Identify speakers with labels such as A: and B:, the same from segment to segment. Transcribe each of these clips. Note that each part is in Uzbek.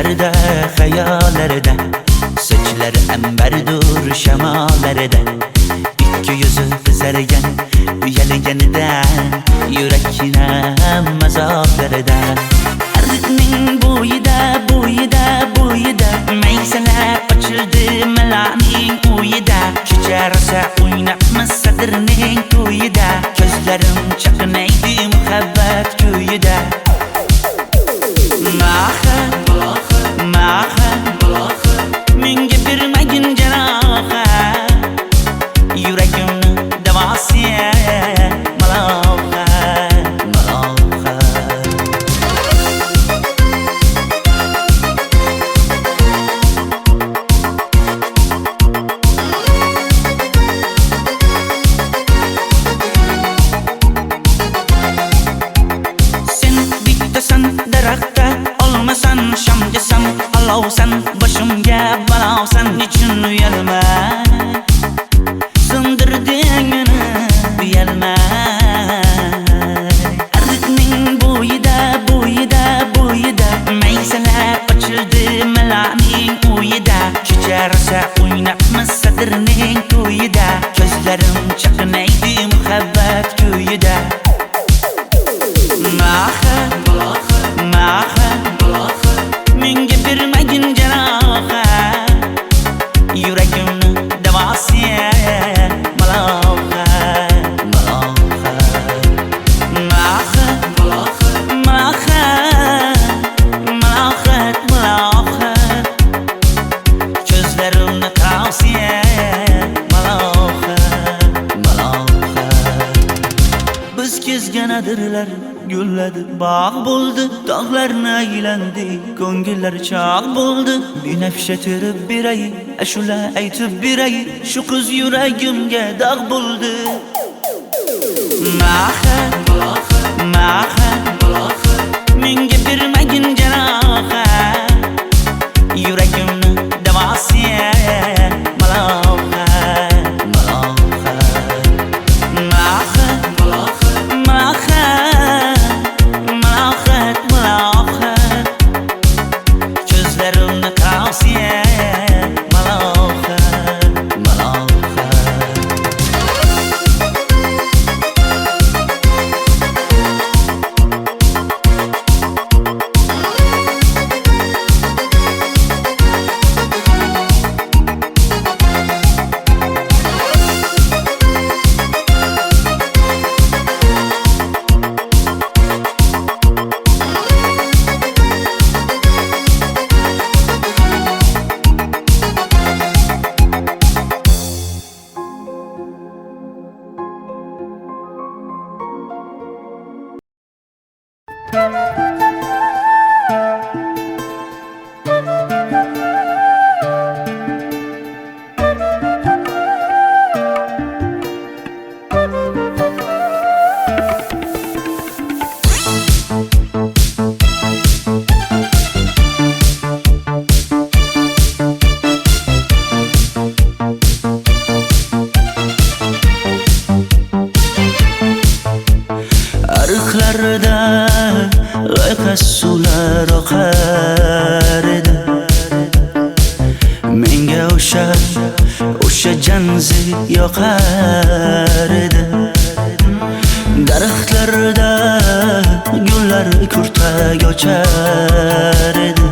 A: Düşlerde, hayallarda, saçları emberdur şemalarda. İki yüzü kızargan, uyalganidan, yurakina mazoblarda. Arıqning bo'yida, bo'yida, bo'yida, maysalar ochildi malaning uyida. Kecha rosa o'ynabmiz sadirning to'yida, ko'zlarim chaqnaydi muhabbat kuyida. Maha, maha, menga bermagin janoha, yuragimni davosi maloha, maloha. Sen bittasan daraxtda, olmasan shamgasan, olovsan boshimga balosan. Nechun uyalma, sindirding meni uyalma. Arıqning bo'yida, bo'yida, bo'yida, maysalar ochildi malaning uyida. Kecha rosa o'ynabmiz sadirning to'yida, ko'zlarim chaqnaydi muhabbat kuyida. Maha, maha, menga bermagin janoha, yuragimni davosi maloha, maloha. Maha, maha, malohat, malohat, ko'zlarimni tavsi maloha, maloha. Biz kezgan adirlar gulladi, bog' bo'ldi, tog'larni aylandi, ko'ngillar chog' bo'ldi. Binafsha terib beray, ashula aytib beray, shu qiz yuragimga dog' bo'ldi. Maha, maha, menga bermagin janoha, yuragimni davosi maloha, maloha. Maha, maha, malohat, malohat, ko'zlarimni tavsi maloha, maloha. Arıqlarda loyqa suvlar oqar edi, menga o'sha janzi yoqar edi. Daraxtlarda gullar kurtak ochar edi,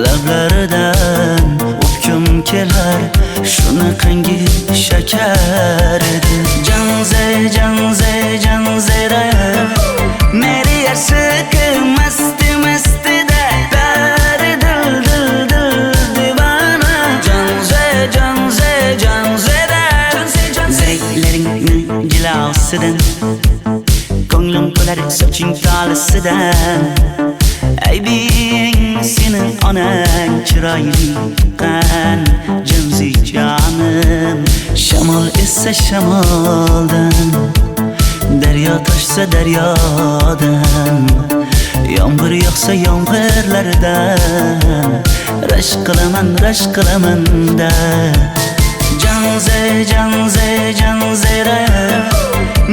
A: lablaridan o'pkim kelar, shunaqangi shakar edi. Janze, janze, janzera, meri yarsiqi masti mastida, bari dil dil dil divana. Janze, janze, janzera, zeylaringni jilosidan, ko'nglim to'lar soching tolisidan. Aybing sening onang chiroyli qan, janzi jonim. Shamol essa shamoldan, daryo toshsa daryodan, yomg'ir yog'sa yomg'irlardan, rashk qilaman da. Janze, janze, janzera,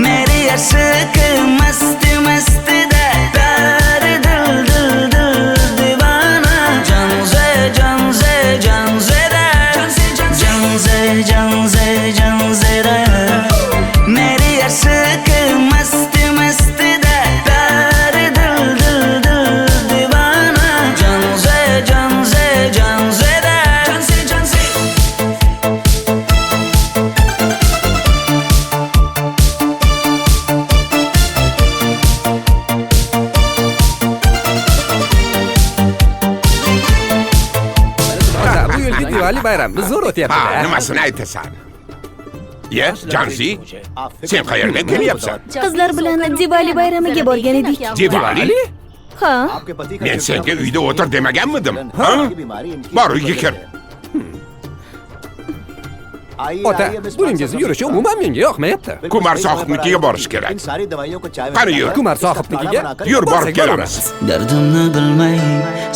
A: meri yarsiqi masti mastida, bari dil dil dil
B: Diwali bayramimiz zo'r
C: Ha,
B: o'tyapti-da.
C: nimasini aytasan? Ye, Janzi, sen qayerdan kelyapsan?
D: Qizlar bilan Diwali bayramiga borgan edik.
C: Diwali?
D: Ha,
C: Men senga uyda o'tir demaganmidim? Ha? Bor, uyga kir.
B: Ota, buningizni yurishi umuman menga yoqmayapti.
C: Kumar sohibnikiga borish kerak. Qani yur.
B: Kumar sohibnikiga
C: Yur, borib
B: borsak
C: kelamiz.
A: Dardimni bilmay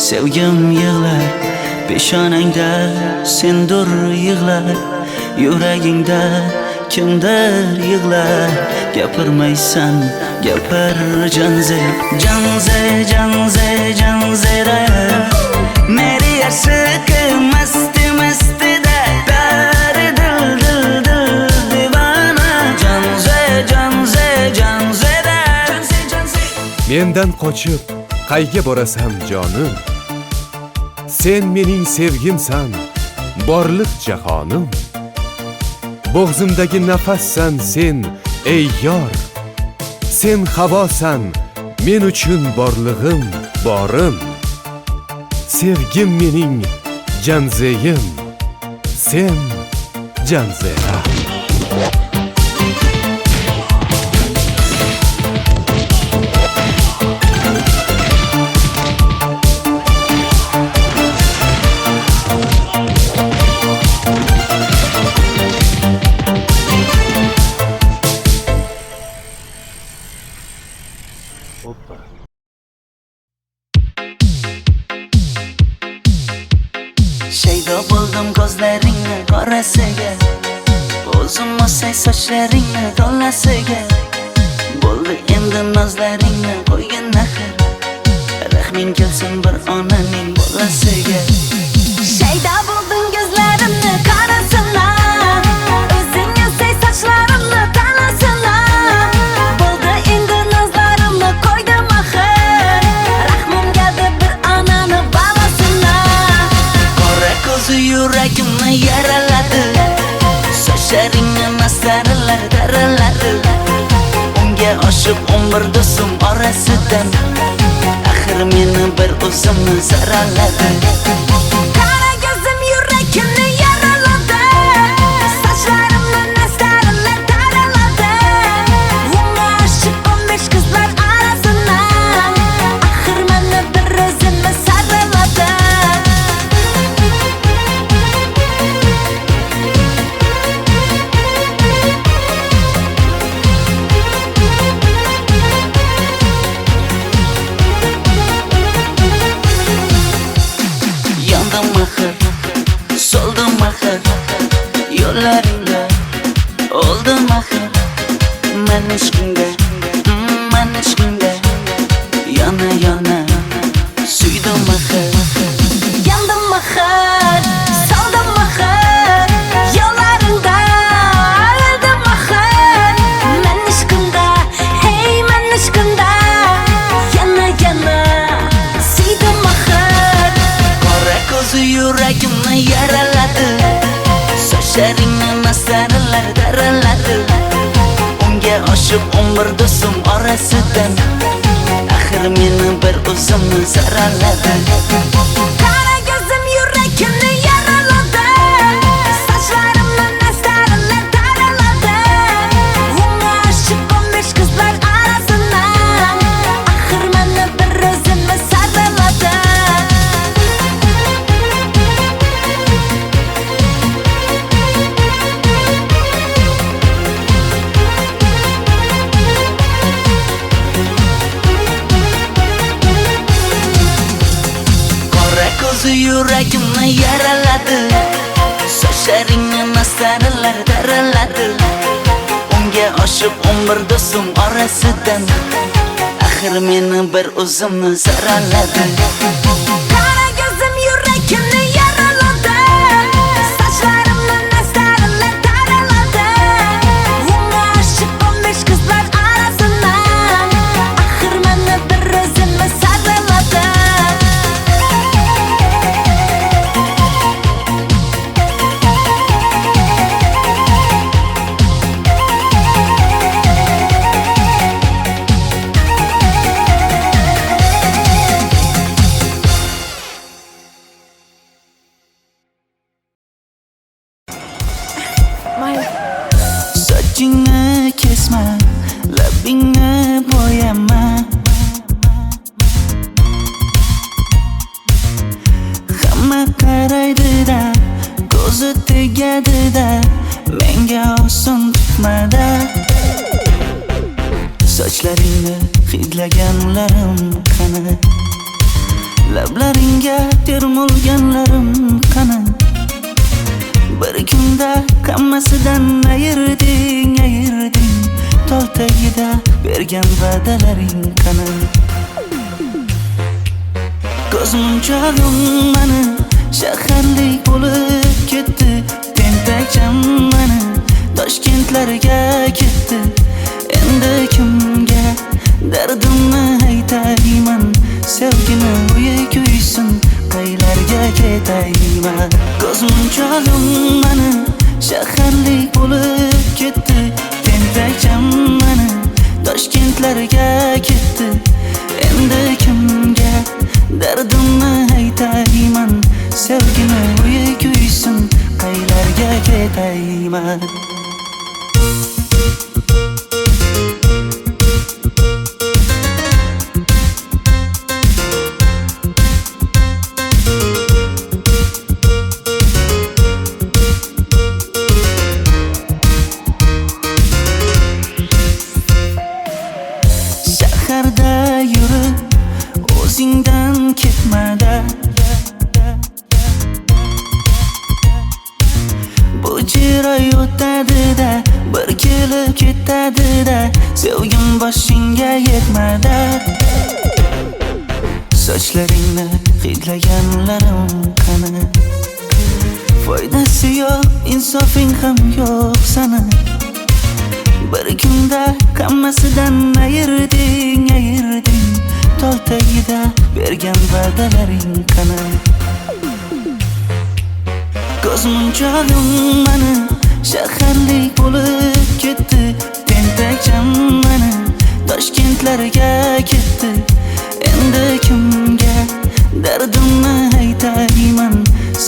A: sevgim yig'lar, peshonangda sendur yig'lar, yuragingda kimdir yig'lar. Gapirmaysan, gapir Janze, Janze, Janze, Janzera. Meri aşık masti masti da pari dil dil dil divana. Janze, Janze, Janzera. Janze, Janze.
E: Mendan qochib qayga borasan jonim? Sen mening sevgimsan, borliq jahonim. Bo'g'zimdagi nafassan sen, ey yor. Sen havosan, men uchun borlig'im, borim. Sevgim mening Janzeyim, sen Janzera.
A: Shaydo bo'ldim ko'zlaringni qorasiga, o'zim o'say sochlaringni to'lasiga. Bo'ldi endi nozlaringni qo'ygan naxir, rahming kelsin bir onaning bolasiga.
D: shayda bo'lding ko'zlarimni qarasana, o'zing yasay sochlarimni tanasana. Bo'ldi endi nazlarimni qo'ydim axir, rahmim keldi bir onani bolasina.
A: Qora ko'zi yuragimni yaraladi, sochlaringni mastarlar daraladi. Unga oshiq 11 do'stim orasidan, axir meni bir o'zimni zaraladi.
D: Qara ko'zim yuragimni yaraladi, sochlarimni nastarlar taraladi. Unga oshiq 15 qizlar arasina, axir meni bir o'zimni saraladi.
A: Yandım axir, soldim axir, yo'llaringda oldim axir. Men ishqingda, men ishqingda yana yana suydim axir.
D: Yandım axir, soldim axir, yo'llaringda oldim axir. Men ishqimda, hey men ishqimda yana yana suydim axir.
A: Qora ko'zi yuragimni yaraladi, sochlaringni mastarlar daraladi. Unga oshiq 11 do'stim orasidan, axir meni bir o'zimni zaraladi.
D: Qara ko'zim yuragimni yaraladi, sochlarimni nastarlar taraladi. Unga oshiq 15 qizlar arasina, axir meni bir o'zimni saraladi.
A: Qora ko'zi yuragimni yaraladi, sochlaringni mastarlar daraladi. Unga oshiq 11 do'stim orasidan, axir meni bir o'zimni zaraladi.
D: Qara ko'zim yuragimni yaraladi, sochlarimni nastarlar taraladi. Unga oshiq 15 qizlar arasina, axir meni bir o'zimni saraladi.
A: Sochlaringni hidlaganlarim qani? Lablaringga termulganlarim qani? Bir kunda hammasidan ayırding Tol tagida bergan va'dalaring qani? Ko'zmunchog'im mani shaharlik bo'lib ketdi. Tentakcham mani Toshkentlarga ketdi. Endi kimga dardimni aytayman? Sevgini uyi kuysin, qaylarga ketayman? Ko'zmunchog'im mani shaharlik bo'lib ketdi. Tentakcham mani Toshkentlarga ketdi. Endi kimga dardimni aytayman? Sevgini uyi kuysin, qaylarga ketayman? Shaharda yurib o'zingdan ketmada, bu jiroy o'tadi-da, bir kelib ketadi-da, sevgim boshingga yetmada. Sochlaringni hidlaganlarim qani? Foydasi yo'q, insofing ham yo'q sana. Bir kunda hammasidan ayırding Tol tagida bergan va'dalaring qani? Ko'zmunchog'im mani shaharlik bo'lib ketdi. Tentakcham mani Toshkentlarga ketdi. Endi kimga dardimni aytayman?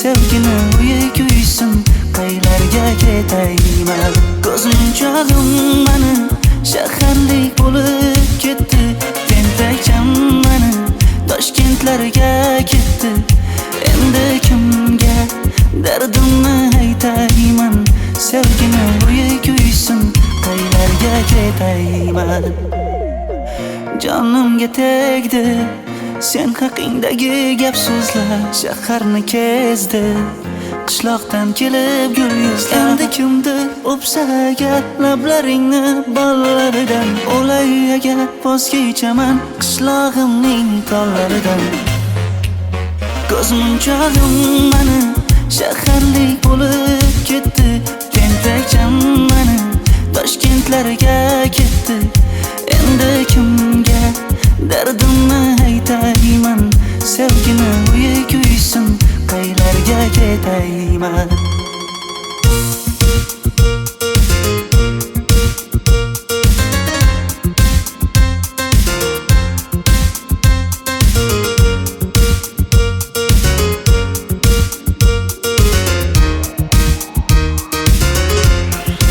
A: Sevgini uyi kuysin, qaylarga ketayman? Ko'zmunchog'im mani shaharlik bo'lib ketdi. Tentakcham mani Toshkentlarga ketdi. Endi kimga dardimni aytayman? Sevgini uyi kuysin, qaylarga ketayman? Jonimga tegdi sen haqingdagi gap so'zlar, shaharni kezdi qishloqdan kelib gul yuzlar. Endi kimdir o'psa agar lablaringni bollaridan, o'lay agar voz kechaman qishlog'imning tollaridan. Ko'zmunchog'im mani shaharlik bo'lib ketdi. Tentakcham mani Toshkentlarga ketdi. Endi kimga dardimni aytayman? Sevgini uyi kuysin, qaylarga ketayman?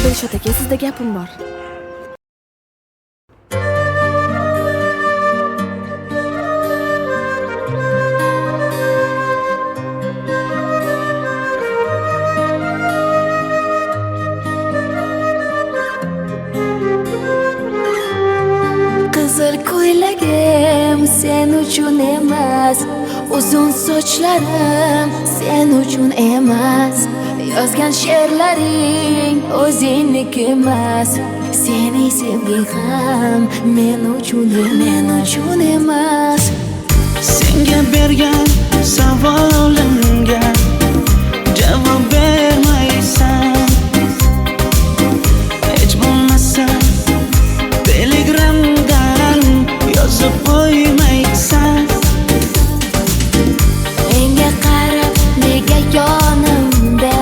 F: Dilshod aka, sizda gapim bor.
D: Qizil ko'ylagim sen uchun emas, uzun sochlarim sen uchun emas, yozgan she'rlaring o'zingniki emas, sening sevging ham men uchun emas.
A: Senga bergan savolimga javob bermaysan. Hech bo'lmasa Telegramdan yozib qo'ymaysan.
D: Menga qarab nega yonimda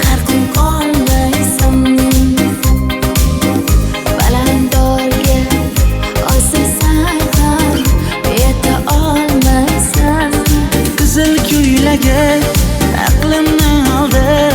D: har kun qolmaysan? Balandorga osilsang ham yeta olmaysan.
A: Qizil ko'ylagi aqlimni oldi.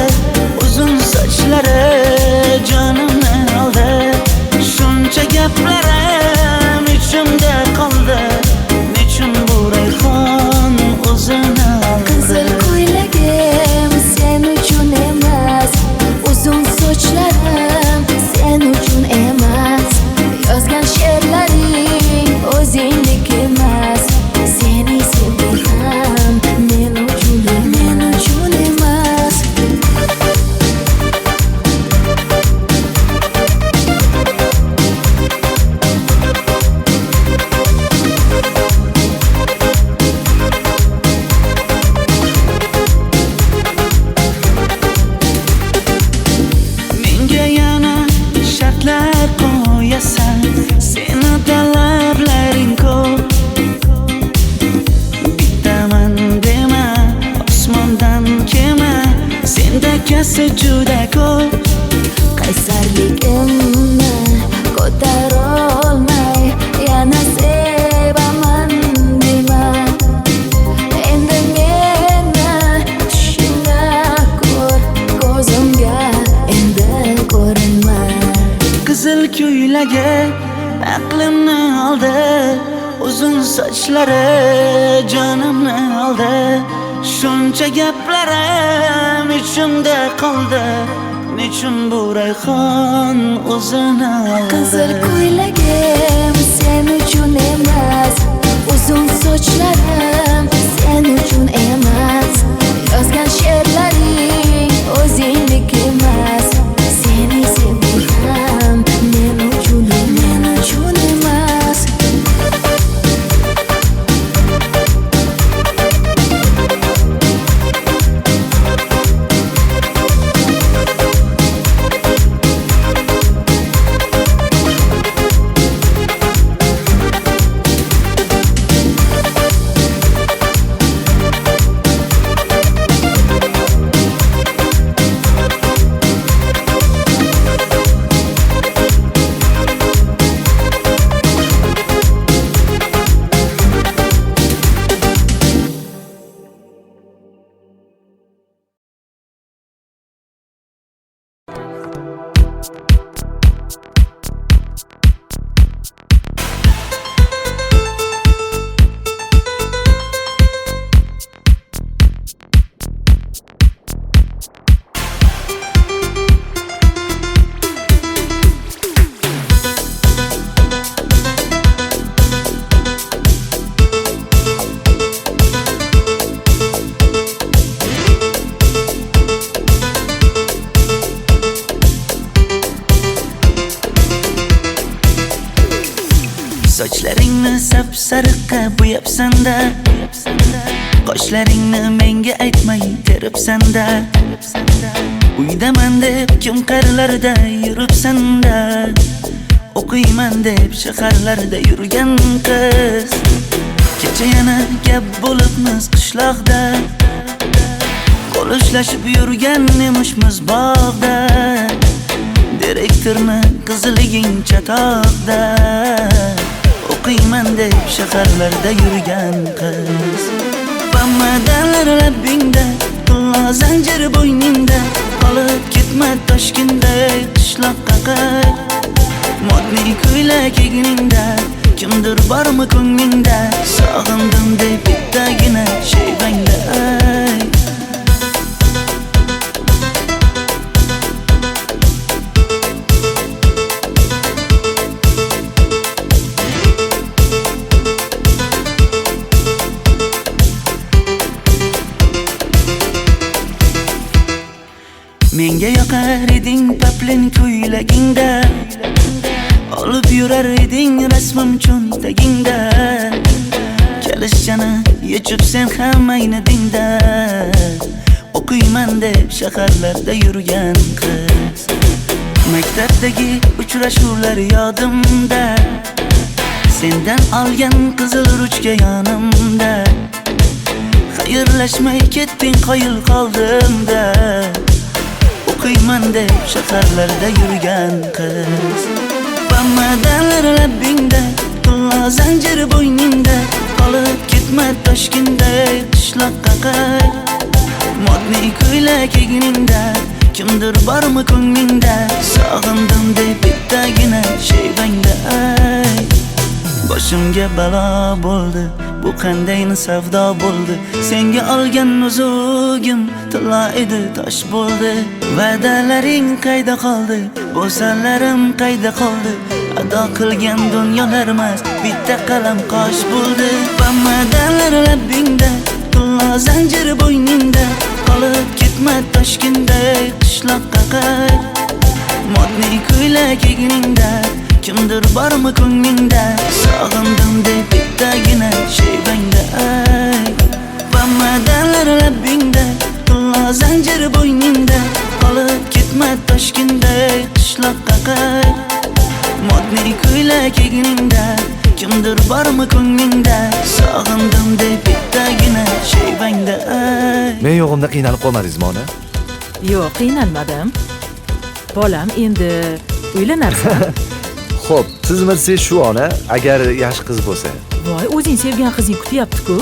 A: esa juda ko'p.
D: qaysarligimni ko'tarolmay yana sevaman dema. Endi meni tushingda ko'r, ko'zimga endi ko'rinma.
A: Qizil ko'ylagi aqlimni oldi, uzun sochlari jonimni oldi. Shuncha gaplarim ichimda qoldi, nechun bu rayhon o'zini oldi.
D: Qizil ko'ylagim sen uchun emas, uzun sochlarim sen uchun emas. Yozgan she'rlaring o'zingdek emas. Seni sevdim men uchun emas.
A: Sochlaringni sap-sariqqa bo'yabsan-da, qoshlaringni menga aytmay teribsan-da. Uydaman deb kim qarlarda yuribsan-da, o'qiyman deb shaharlarda yurgan qiz. Kecha yana gap bo'libmiz qishloqda, qo'l ushlashib yurgan emishmiz bog'da. Direktorni qiziliging chatoqda, o'qiyman deb shaharlarda yurgan qiz. Bamadanlar labbingda, tilla zanjir bo'yningda, qolib ketma Toshkentda qishloqqa qayt. Modniy ko'ylak egningda, kimdir bormi ko'nglingda, sog'indim deb bittagina shevangda ayt. Menga yoqar eding paplin ko'ylagingda, olib yurar eding rasmim cho'ntagingda. Kalishchani yechib sen ham aynadingda, o'qiyman deb shaharlarda yurgan qiz. Maktabdagi uchrashuvlar yodimda, sendan olgan qizil ruchka yonimda. Xayrlashmay ketding qoyil qoldimda, o'qiyman deb shaharlarda yurgan qiz. Bamadanlar labbingda, tilla zanjir bo'yningda, qolib ketma Toshkentda qishloqqa qayt. Modniy ko'ylak egningda, kimdir bormi ko'nglingda, sog'indim deb bittagina shevangda ayt. Boshimga balo bo'ldi, bu qanday savdo bo'ldi. Senga olgan nuzugim tilla edi, tosh bo'ldi. Va'dalaring qayda qoldi, bo'salarim qayda qoldi. Ado qilgan dunyolar emas, bitta qalam qosh bo'ldi. Bamadanlar labbingda, tilla zanjir bo'yningda, qolib ketma Toshkentda qishloqqa qayt. Modniy ko'ylak egningda, kimdir bormi ko'nglingda, sog'indim deb bittagina shevangda ayt. Bamadanlar labbingda, tilla zanjir bo'yningda, qolib ketma Toshkentda qishloqqa qayt. Modniy ko'ylak egningda, kimdir bormi ko'nglingda, sog'indim deb bittagina shevangda ayt.
F: Men yo'g'imda qiynalib qolmadingizmi ona? Yo'q, qiynalmadim. Bolam, endi uylanarsan.
G: Xo'p, siz shu ona agar yaxshi qiz bo'lsa.
F: Voy, o'zing sevgan qizing kutyapti-ku.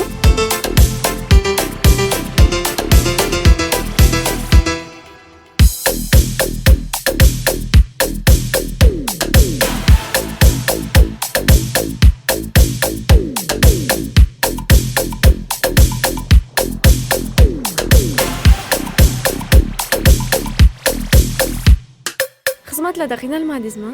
H: Xizmatlarda qiynalmadingizmi?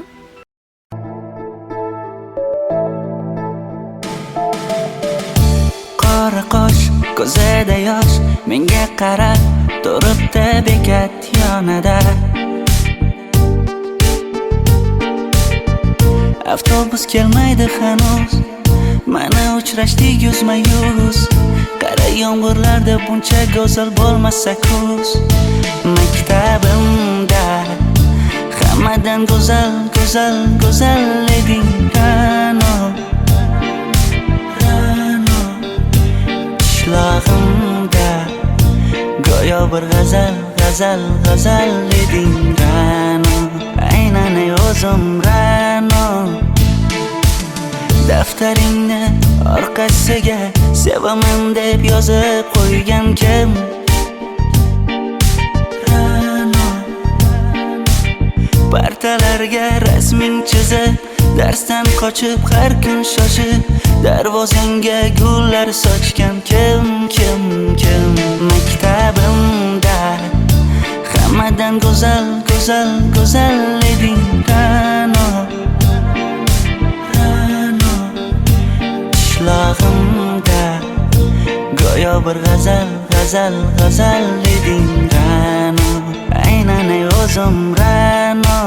A: Qora qosh, ko'zida yosh, menga qarab turibdi bekat yonida. Avtobus kelmaydi hanuz, mana uchrashdik yuzma-yuz. Qara yomg'irlarda buncha go'zal bo'lmasa kuz. Maktabimda hammadan go'zal, go'zal, go'zal eding Ra'no. Qishlog'imda go'yo bir g'azal, g'azal, g'azal eding Ra'no. Aynan o'zim Ra'no. Daftaringni orqasiga sevaman deb yozib qo'ygan kim? Partalarga rasming chizib, darsdan qochib har kun shoshib, darvozangga gullar sochgan kim? Maktabimda hammadan go'zal, go'zal, go'zal eding Ra'no. Qishlog'imda go'yo bir g'azal, g'azal, g'azal eding Ra'no. Aynan o'zim Ra'no.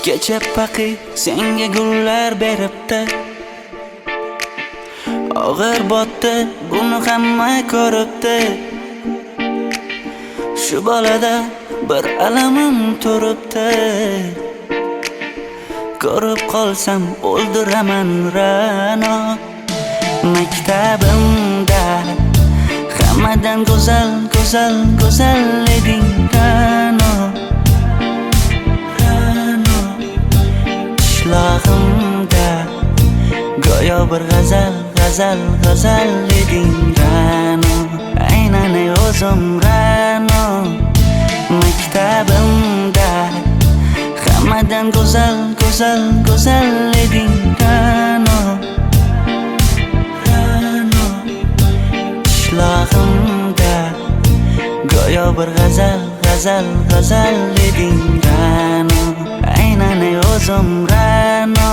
A: Kecha paqi senga gullar beribdi, og'ir botdi, buni hamma ko'ribdi. Shu bolada bir alamim turibdi, ko'rib qolsam o'ldiraman Ra'no. Maktabimda hammadan go'zal, go'zal, go'zal eding Ra'no. Qishlog'imda go'yo bir g'azal, g'azal, g'azal eding Ra'no. Aynan o'zim Ra'no. Maktabimda hammadan go'zal, go'zal, go'zal eding Ra'no. Qishlog'imda go'yo bir g'azal, g'azal, g'azal eding Ra'no. Aynan o'zim Ra'no.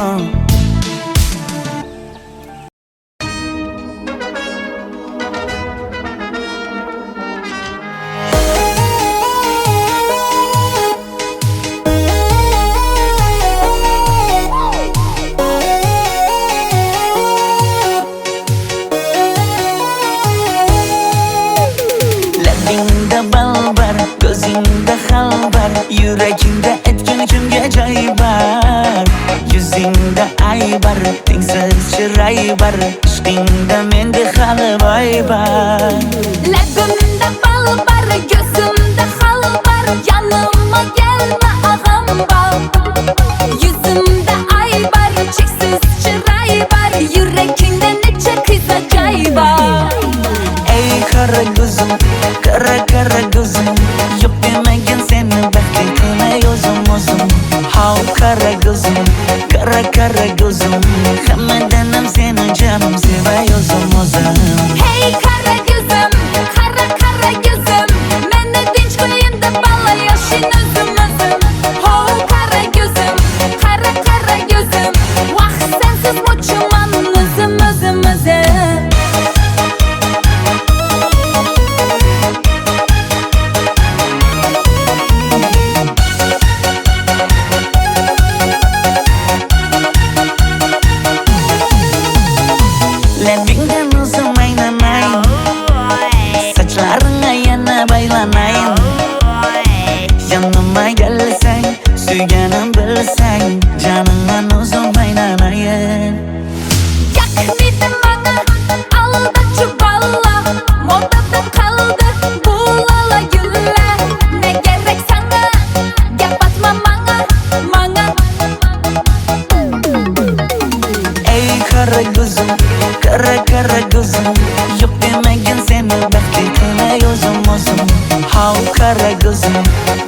A: Labingda balbar, ko'zingda xalbar, yuragingda etgan kimga joy bar. Yuzingda aybar, tengsiz chiray bar, ishqingda menda hali boy bar.
D: Labimda balbar, ko'zimda xalbar, yanıma gelme ağam bal. Yuzimda aybar, cheksiz chiray bar, yuragingda necha qiza joy bar.
A: Ey qara ko'zim, qara qara ko'zim, yo'q demagan seni baxtli qilay o'zim. Hav qara ko'zim, qara qara ko'zim, hammadan ham seni jonim sevay o'zim.
D: Hey qara ko'zim, qara qara ko'zim, meni tinch qo'yinda balla yoshing o'zim. Hav qara ko'zim, qara qara ko'zim, vaqt sensiz mo'chiman o'zim.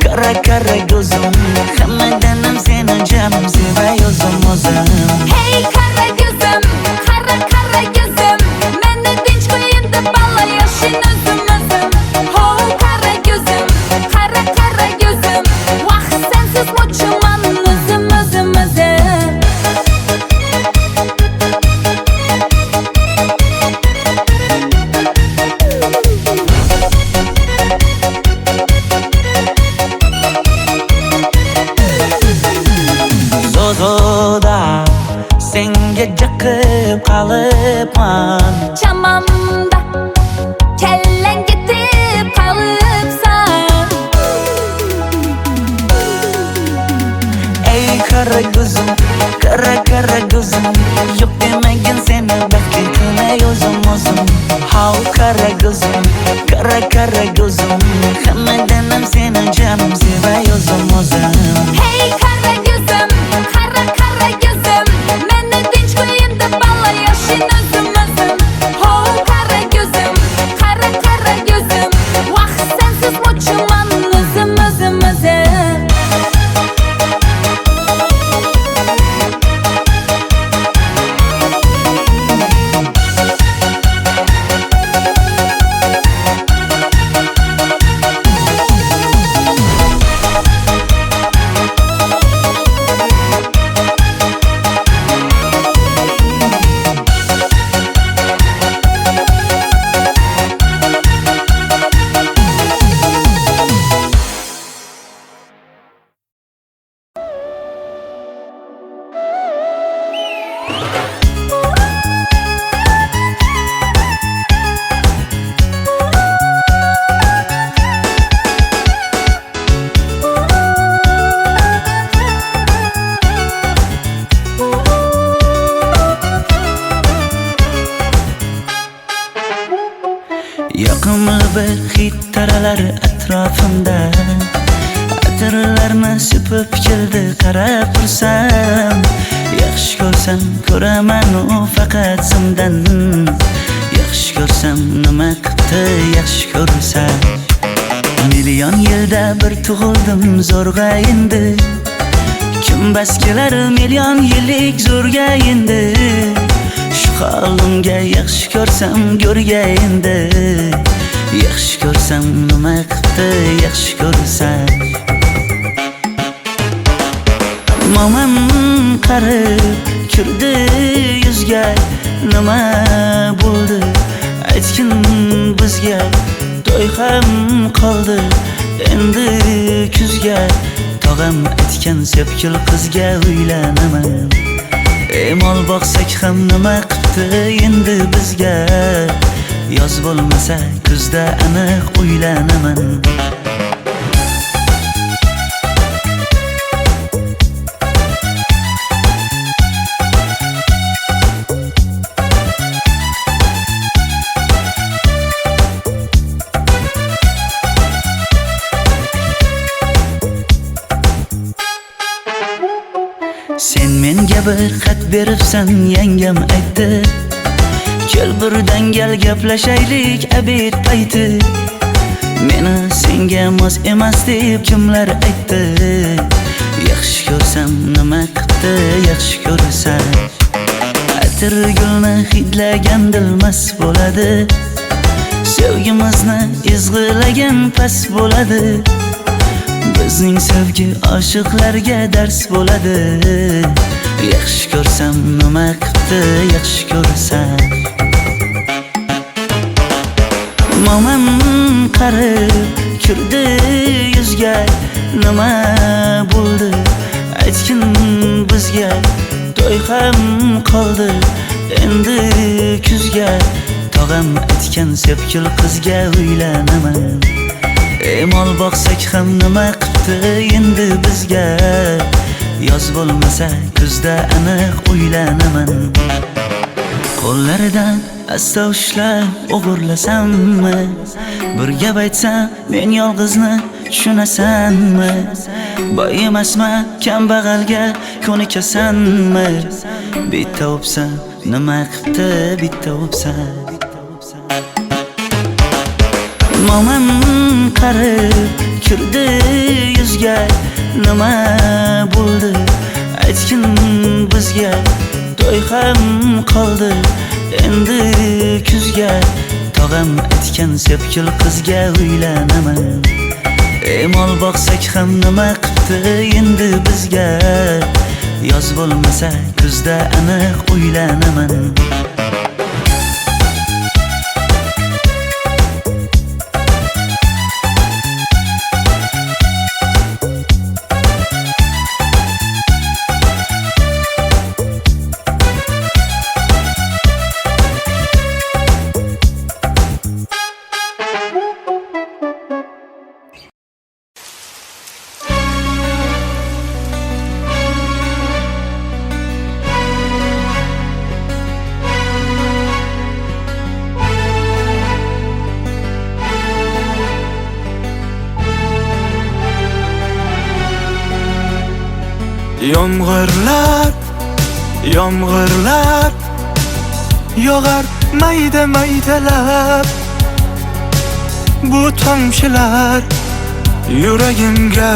A: Kara kara gözüm Hammadanam seni canım sevay o'zim
D: Hey kara gözüm, kara kara gözüm Meni tinch qo'yin deb balla yashin o'zim Ho kara gözüm, kara kara gözüm Vaqt sensiz mo'chiman o'zim
A: Zozoda senga jiqib qolibman
D: Chamamda kellang ketib qolibsan
A: Ey kara gözüm kara kara gözüm Yok demagin seni baxtli qilay o'zim How kara gözüm kara gözüm Hammadanam seni canım sevay o'zim
D: Hey kara gözüm, kara kara gözüm Meni tinch qo'yin deb balla yashin o'zim Ho kara gözüm, kara kara gözüm Vaqt sensiz mo'chiman o'zim
A: Yoqimli bir hid taralar atrofimda Atirlarni sepib keldi qarab tursam Yaxshi ko'rsam ko'raman u faqat simdan Yaxshi ko'rsam nima qildi yaxshi ko'rsam Million yilda bir tug'ildim zo'rg'a endi Kim bas kelar million yillik zo'rga endi Shu holimga yaxshi ko'rsam go'rga endi Yaxshi ko'rsam nima qildi yaxshi ko'rsam Momam qarib kirdi yuzga Nima bo'ldi aytgin bizga To'y ham qoldi endi kuzga Tog'am aytgan sepkil qizga uylanaman Mol boqsak ham nima qildi endi bizga Yoz bo'lmasa kuzda aniq uylanaman Sen menga bir xat beribsan yangam aytdi Kel birdan gal gaplashaylik abid payti Meni senga mos emas deb kimlar aytdi Yaxshi ko'rsam nima qildi yaxshi ko'rsam Atir gulni hidlagan dilmas bo'ladi Sevgimizni izg'ilagan pas bo'ladi Bizning sevgi oshiqlarga dars bo'ladi Yaxshi ko'rsam nima qildi yaxshi ko'rsam Momam qarib kirdi yuzga Nima bo'ldi aytgin bizga To'y ham qoldi endi kuzga Tog'am aytgan sepkil qizga uylanaman Mol boqsak ham nima qildi endi bizga Yoz bo'lmasa kuzda aniq uylanaman Qo'llaridan asta ushlab o'g'irlasammi Bir gap aytsam men yolg'izni tushunasanmi Boy emasman kambag'alga ko'nikasanmi Bitta o'psam nima qildi bitta o'psam Mo'min qarib kirdi yuzga, nima bo'ldi aytgin bizga. To'y ham qoldi endi kuzga, tog'am aytgan sepkil qizga uylanaman. Mol boqsak ham nima qipti endi bizga, yoz bo'lmasa kuzda aniq uylanaman.
I: Yomg'irlar, yomg'irlar yog'ar mayda maydalab. Bu tomchilar yuragimga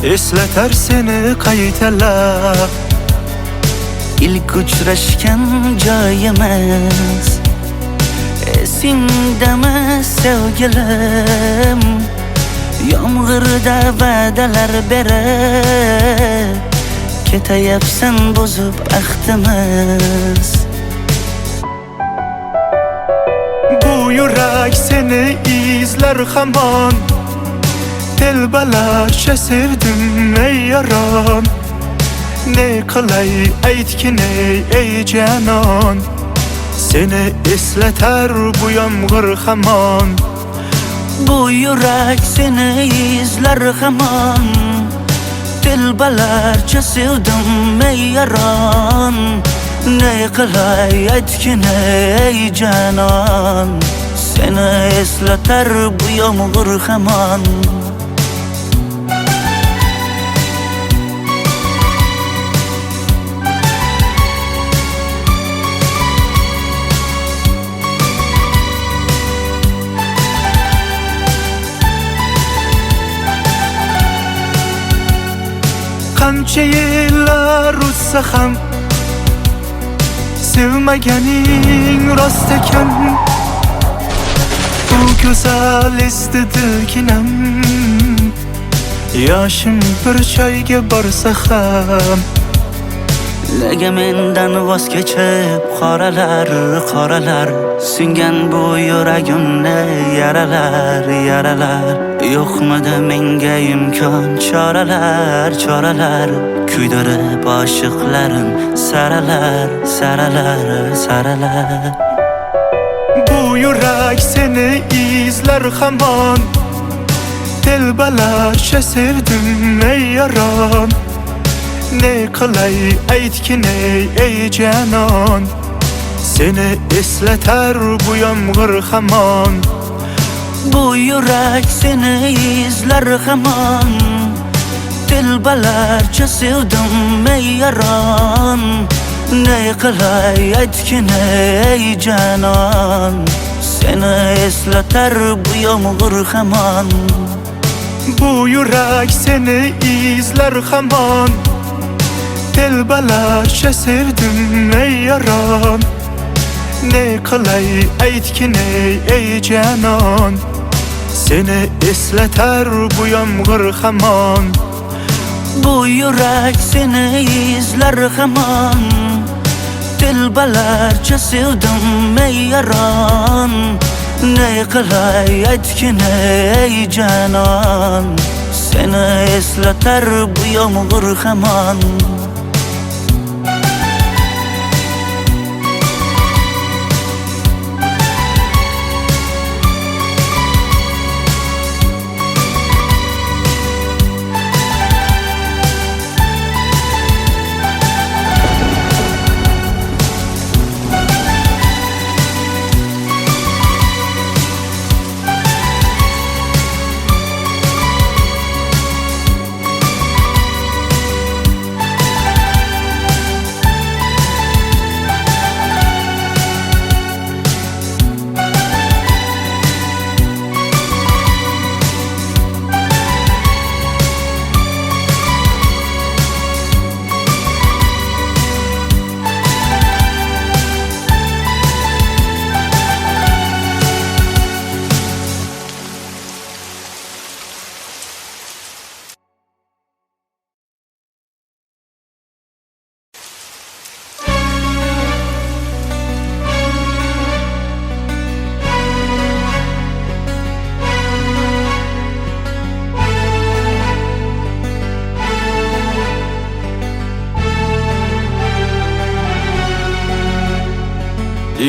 I: eslatar seni qaytalab.
A: İlk uchrashgan joyimiz esingdami sevgilim? Yomg'irda va'dalar berib ketayapsan bozib ahdimiz.
I: Bu yurak seni izler hamon, telbalarcha sevdim ey yaron. Ne qilay aytgin ey canon, seni eslatar bu yomg'ir hamon.
A: Bu yurak seni izler hamon, telbalarcha sevdim ey yaron. Ne qilay aytgin ey canon, seni eslatar bu yomg'ir hamon.
I: Qancha yillar o'tsa ham sevmaganing rost ekan. Bu go'zal esdi dilginam, yoshim bir joyga borsa ham.
A: Nega mendan voz kechib qoralar, qoralar singan bu yuragimni yaralar, yaralar. Yo'qmidi menga imkon choralar, choralar kuydirib oshiqlarim saralar, saralar, saralar.
I: Bu yurak seni izler hamon, telbalarcha sevdim ey yaron. Ne qilay aytgin ey canon, seni eslatar bu yomg'ir hamon.
A: Bu yurak seni izler hamon, telbalarcha sevdim ey yaron. Ne qilay aytgin ey canon, seni eslatar bu yomg'ir hamon.
I: Bu yurak seni izler hamon, telbalarcha sevdim ey yaron. Ne qilay aytgin ey canon, seni eslatar bu yomg'ir hamon.
A: Bu yurak seni izler hamon, telbalarcha sevdim ey yaron. Ne qilay aytgin ey canon, seni eslatar bu yomg'ir hamon.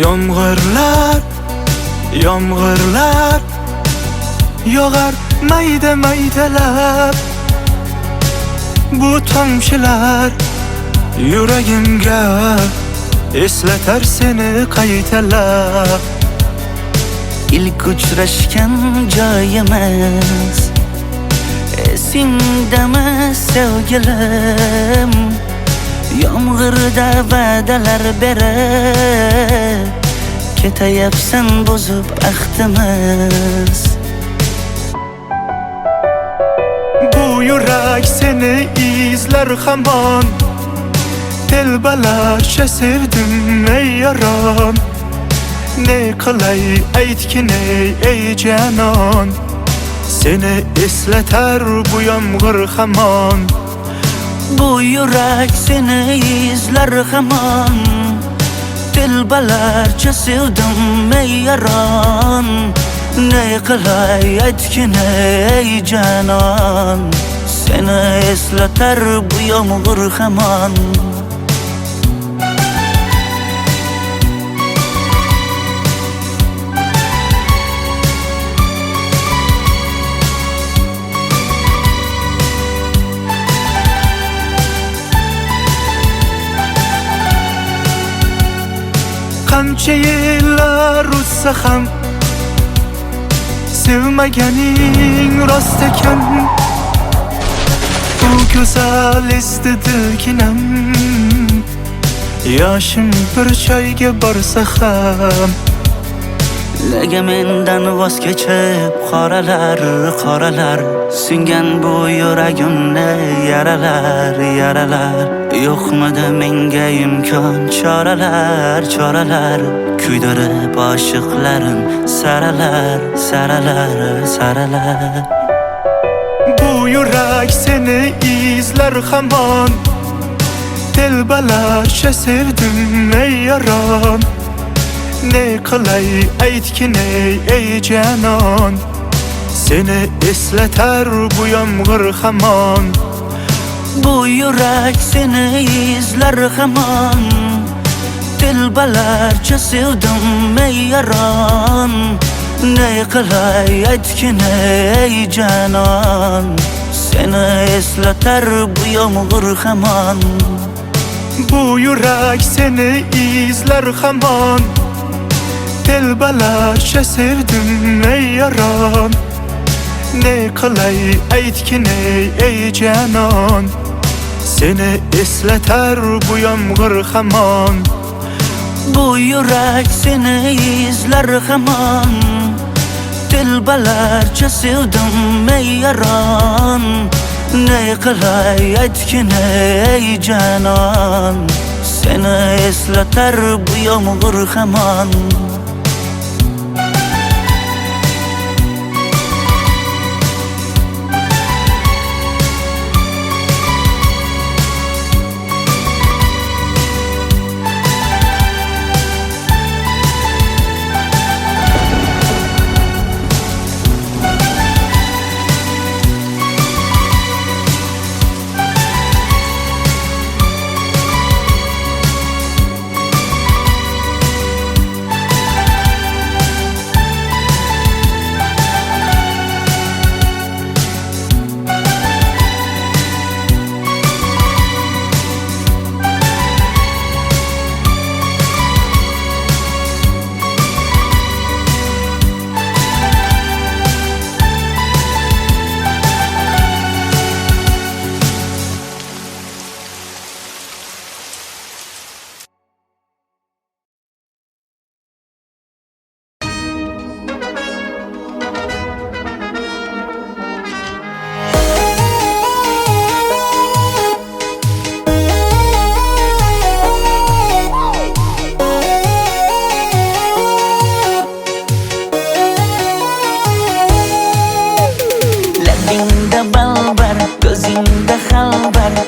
I: Yomg'irlar, yomg'irlar yog'ar mayda maydalab. Bu tomchilar yuragimga eslatar seni qaytalab.
A: İlk uçraşgan joyimiz esingdami sevgilim? Yomg'irda va'dalar berib ketayapsan bozib ahdimiz.
I: Bu yurak seni izler hamon. Telbalarcha sevdim ey yaron. Ne qilay aytgin ey canon. Seni eslatar bu yomg'ir hamon.
A: Bu yurak seni izler hamon. Telbalarcha sevdim ey yaron. Ne qilay aytgin ey canon. Seni eslatar bu yomg'ir hamon.
I: Qancha yillar o'tsa ham sevmaganing rost ekan. Bu go'zal esdi dilginam. Yoshim bir joyga borsa ham
A: Nega mendan voz kechib qoralar, qoralar singan bu yuragimni yaralar, yaralar. Yo'qmidi menga imkon choralar, choralar kuydirib oshiqlarim saralar, saralar, saralar.
I: Bu yurak seni izler hamon. Telbalarcha sevdim ey yaron. Ne qilay aytgin ey canon. Seni eslatar bu yomg'ir hamon.
A: Bu yurak seni izler hamon. Telbalarcha sevdim ey yaron. Ne qilay aytgin ey canon. Seni eslatar bu yomg'ir hamon.
I: Bu yurak seni izler hamon. Telbalarcha sevdim ey yaron. Ne qilay aytgin ey canon. Seni eslatar bu yomg'ir hamon.
A: Bu yurak seni izler hamon. Telbalarcha sevdim ey yaron. Ne qilay aytgin ey canon. Seni eslatar bu yomg'ir hamon.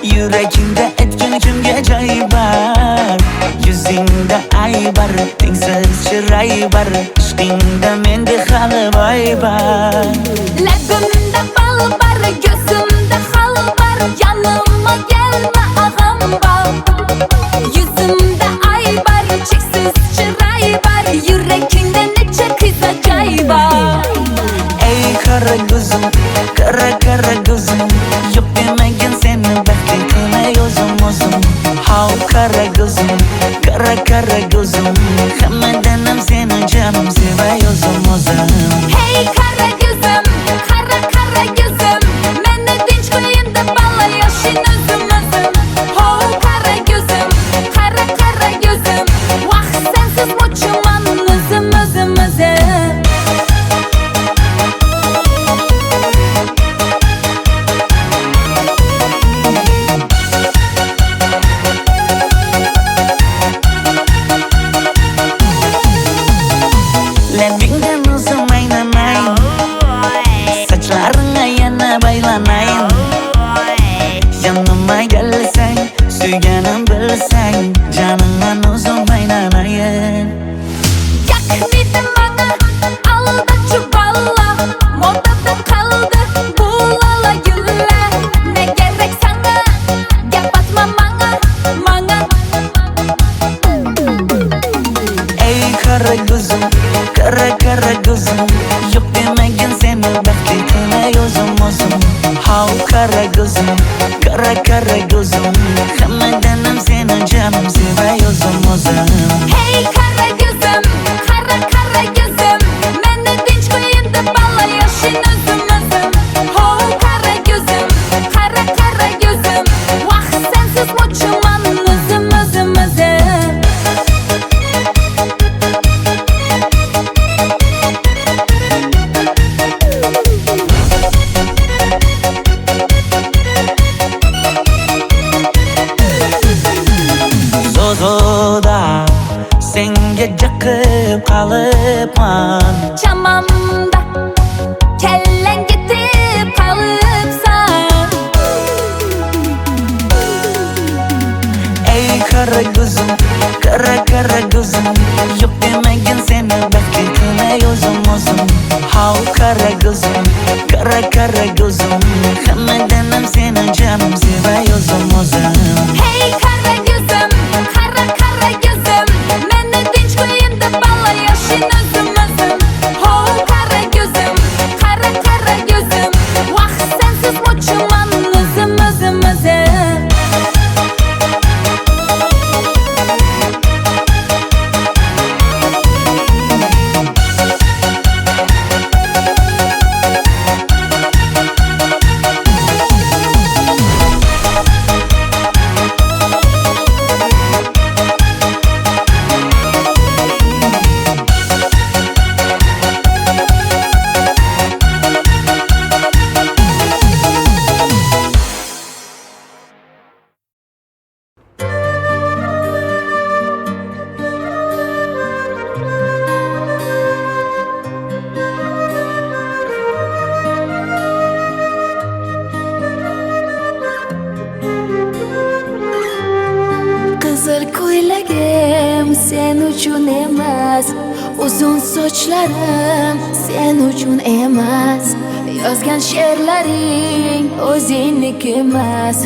A: Yüreğimde etkin kimge joy var. Yüzingda ay bar, tengsiz chiray bar. Ishqingda menda hali boy bar.
D: Labimda bal bar, ko'zimda xal bar. Yanıma gelme ağam bar. Yüzümde ay bar, cheksiz chiray bar.
A: kara gözüm, kara gözüm. Hammadanam seni canım sevay o'zim o'zim.
D: Hey kara gözüm, kara gözüm. Meni tinch qo'yin deb balla yashin o'zim o'zim. Ho kara gözüm, kara gözüm. Vaqt sensiz mo'chiman o'zim o'zim o'zim.
A: Zozoda senga jiqib qolibman.
D: Chamamda kellang ketib qolibsan.
A: Ey kara gözüm, kara gözüm. Yok demagin seni baxtli qilay o'zim o'zim. How kara gözüm, kara gözüm. Hammadanam seni canım sevay o'zim o'zim.
D: Hey kara gözüm, kara gözüm. Meni tinch qo'yin deb balla yashin o'zim o'zim. Ho kara gözüm, kara gözüm. Vaqt sensiz mo'chiman o'zim o'zim o'zim. Qizil ko'ylagim sen uchun emas, uzun sochlarim sen uchun emas, yozgan she'rlaring o'zingniki emas,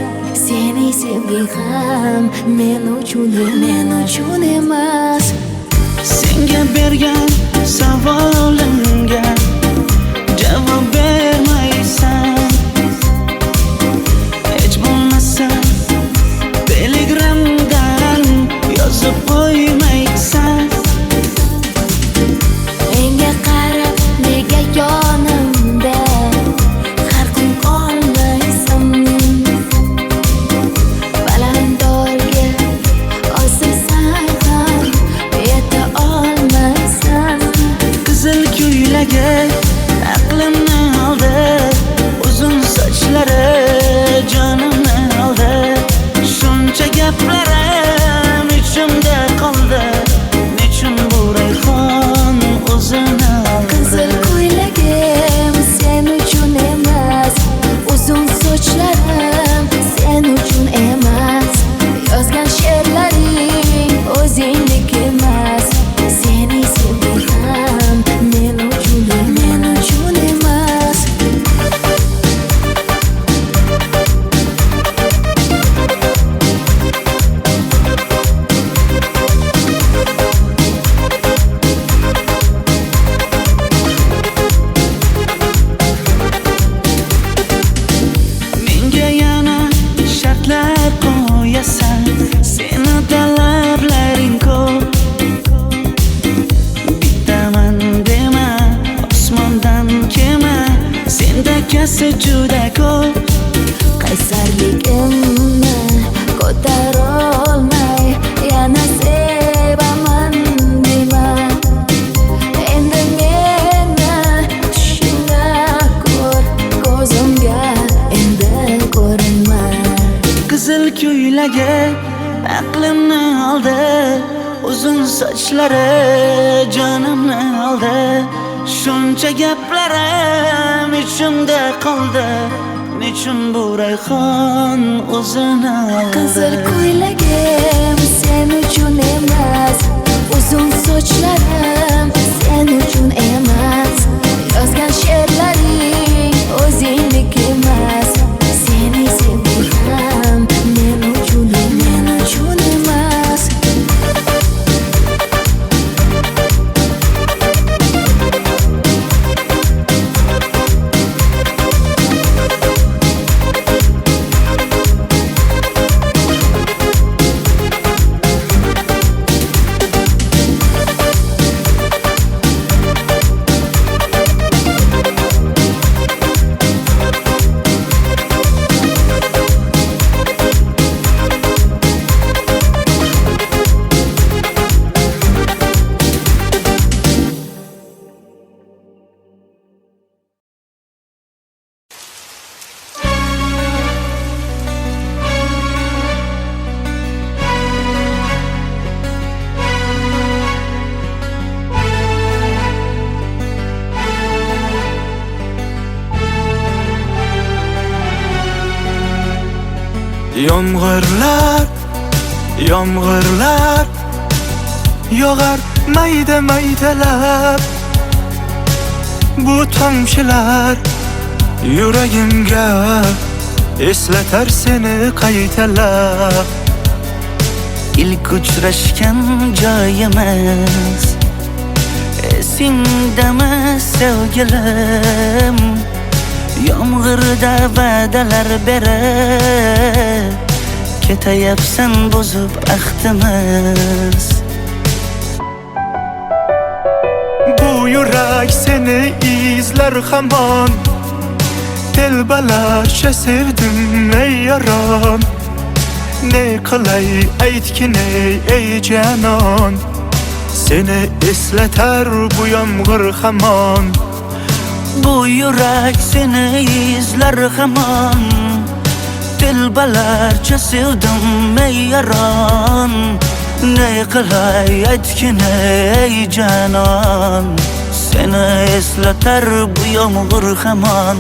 D: seni sevging ham men uchun emas.
A: Senga bergan savolimga javob bermaysan. Hech bo'lmasa telegramdan yozib qo'ymaysan.
D: Menga qarab nega yonimda har kun qolmaysan. Balandorga osilsang ham yeta olmaysan.
A: Qizil ko'ylagi aqlimni oldi, uzun sochlari jonimni oldi. Shuncha gaplarim ichimda qoldi, nechun bu rayhon o'zini oldi.
D: Qizil ko'ylagim sen uchun emas, uzun sochlarim sen uchun emas, yozgan she'rlaring o'zingniki emas, seni sevging ham men uchun emas.
A: Menga yana shartlar qo'yasan, seni talablaring ko'p. Bittaman dema, osmondan kema, senda kasi juda ko'p.
D: Qaysarligimni ko'tarolmay yana sevaman dema. Endi meni tushingda ko'r, ko'zimga endi ko'rinma.
A: Qizil ko'ylagi aqlimni oldi, uzun sochlari jonimni oldi. Shuncha gaplarim ichimda qoldi, nechun bu rayhon o'zini oldi.
D: Qizil ko'ylagim sen uchun emas, uzun sochlarim sen uchun emas, yozgan she'rlaring o'zingniki emas, seni sevging ham men uchun emas.
I: Yomg'irlar, yomg'irlar yog'ar mayda maydalab. Bu tomchilar yuragimga eslatar seni qaytalab.
A: İlk uçraşgan joyimiz esingdami sevgilim? Yomg'irda va'dalar berib ketayapsan bozib ahdimiz.
I: Bu yurak seni izler hamon. Telbalarcha sevdim ey yaron. Ne qilay aytgin ey canon. Seni eslatar bu yomg'ir hamon.
A: Bu yurak seni izler hamon. Telbalarcha sevdim ey yaron. Ne qilay aytgin ey canon. Seni eslatar bu yomg'ir hamon.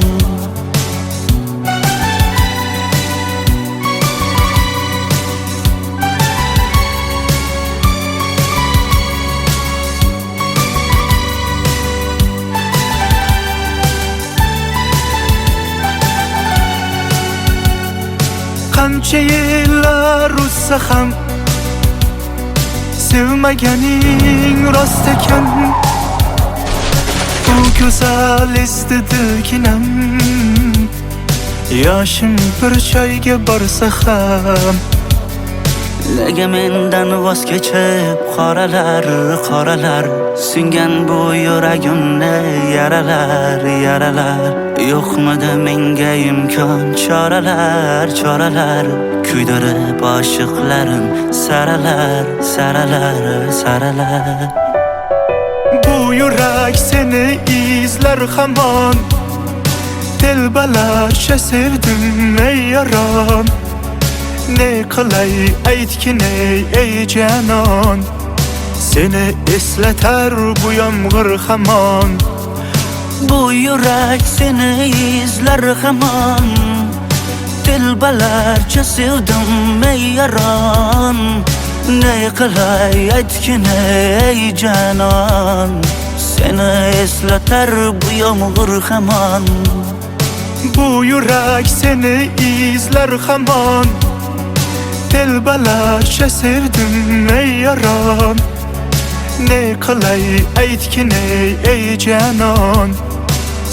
I: Qancha yillar o'tsa ham sevmaganing rost ekan. Bu go'zal istedirginam. Yoshim bir joyga borsa ham.
A: Nega mendan voz kechib qoralar, qoralar singan bu yuragimni yaralar, yaralar. Yo'qmidi menga imkon choralar, choralar kuydirib oshiqlarim saralar, saralar, saralar.
I: Bu yurak seni izler hamon. Telbalarcha sevdim ey yaron. Ne qilay aytgin ey canon. Seni eslatar bu yomg'ir hamon.
A: Bu yurak seni izler hamon. Telbalarcha sevdim ey yaron. Ne qilay aytgin ey canon. Seni eslatar bu yomg'ir hamon.
I: Bu yurak seni izler hamon. Telbalarcha sevdim ey yaron. Ne qilay aytgin ey canon.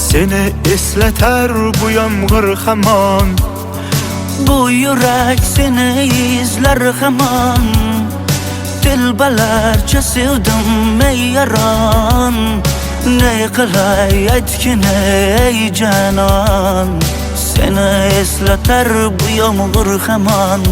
I: Seni eslatar bu yomg'ir hamon.
A: Bu yurak seni izler hamon. Telbalarcha sevdim ey yaron. Ne qilay aytgin ey canon. Seni eslatar bu yomg'ir hamon.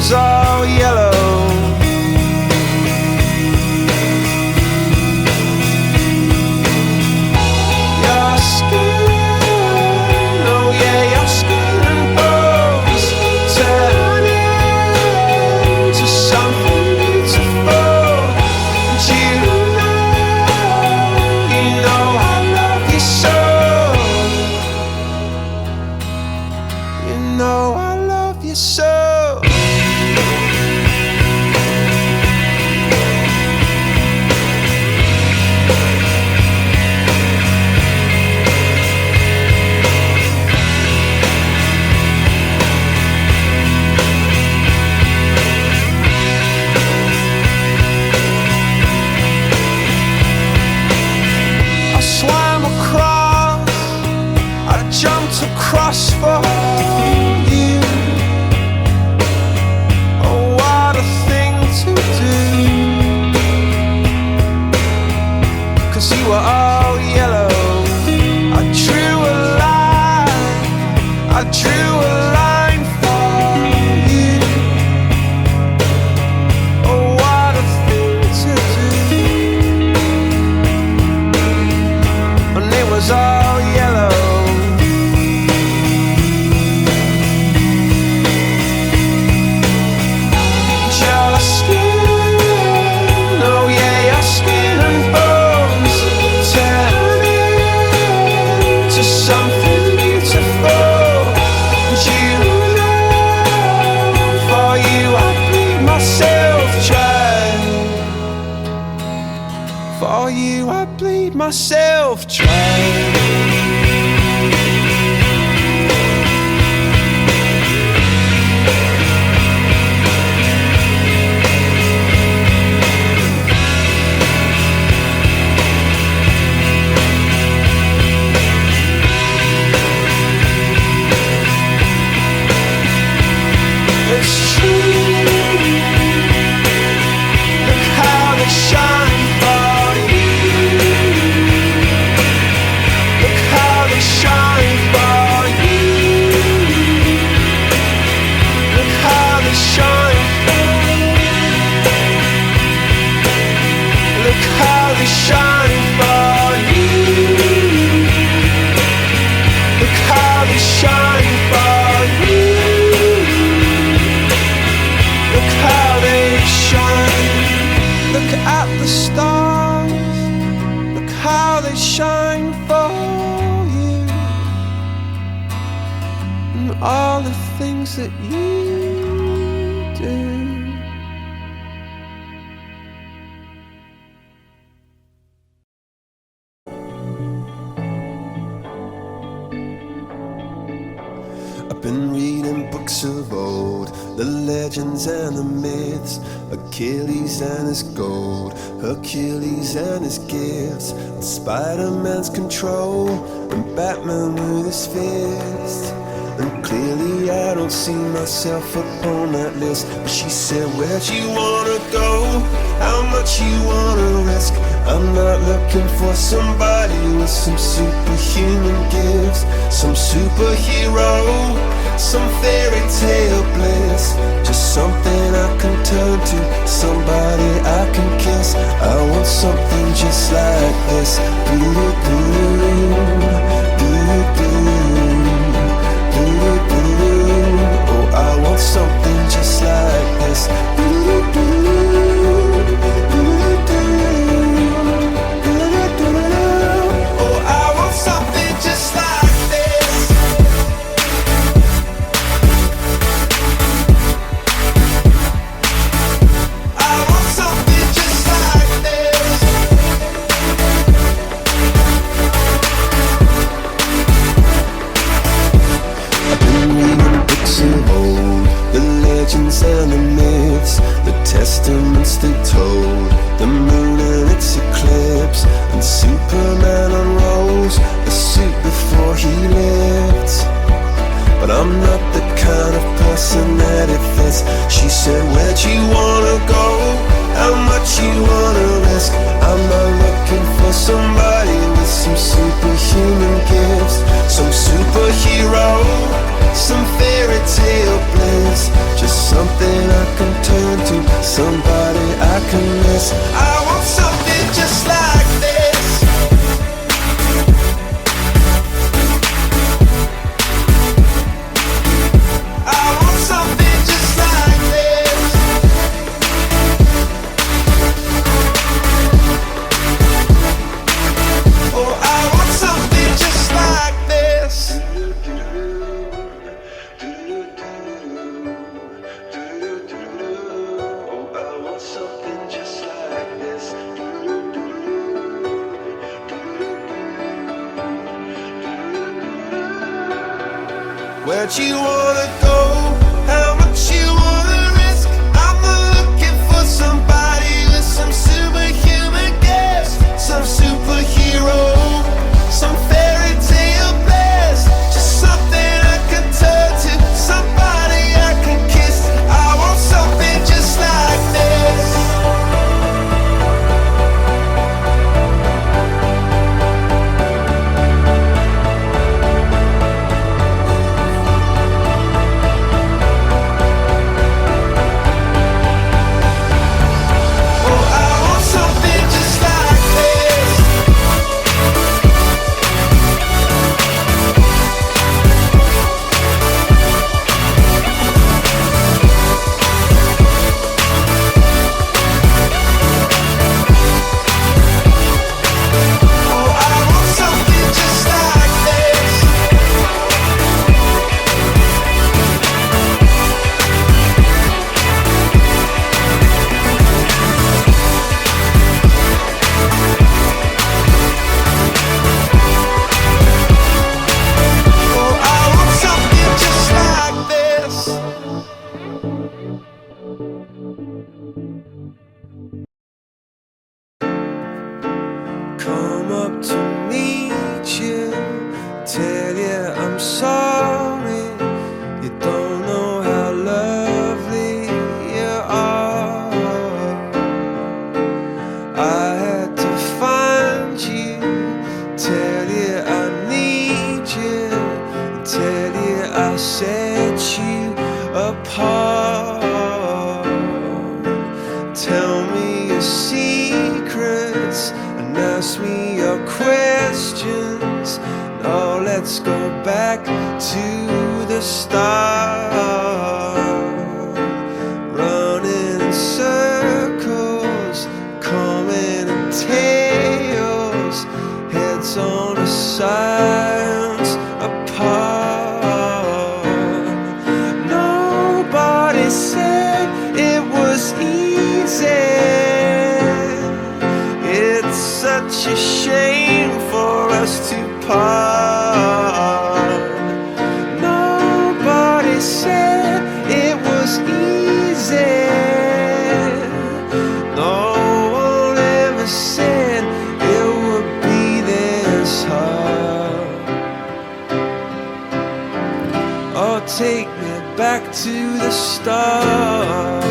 I: was all yellow. Your skin, oh yeah, your skin and bones turn into something beautiful. And you know I love you so. You know I love you so. I swam across, I jumped across for you. Oh, what a thing to do. 'Cause you were all yellow. I drew a line, I drew a line for you. Oh, what a thing to do. And it was all yellow. Your skin, oh yeah, your skin and bones turn into something beautiful. And you know, for you I bleed myself dry. For you I bleed myself dry. It's true. Look how they shine for you. Look how they shine for you. Look how they shine for you. Look how they shine for you. Look how they shine for you. Look how they shine. Look at the stars. Look how they shine for you. And all the things that you do.
J: I've been reading books of old, the legends and the myths, Achilles and his gold, Hercules and his gifts, and Spider-Man's control, and Batman with his fist. And clearly I don't see myself upon that list. But she said, where'd you wanna go? How much you wanna risk? I'm not looking for somebody with some superhuman gifts, some superhero, some fairy tale bliss. Just something I can turn to, somebody I can kiss. I want something just like this. Oh, I want something just like this. Oh, I want something just like this. I want something just like this.
I: Where'd you wanna go? How much you wanna risk? I'm not looking for somebody with some superhuman gifts, some superhero, some fairy tale best. Just something I can turn to, somebody I can kiss. I want something just like this. Come up to meet you, tell you I'm sorry. You don't know how lovely you are. I had to find you, tell you I need you, tell you I set you apart. Tell me your secrets and ask me your questions. Now let's go back to the start. Running in circles, coming in tails, heads on the sides apart. Nobody said it was easy. It's such a shame for us to part. Nobody said it was easy. No one ever said it would be this hard. Oh, take me back to the start.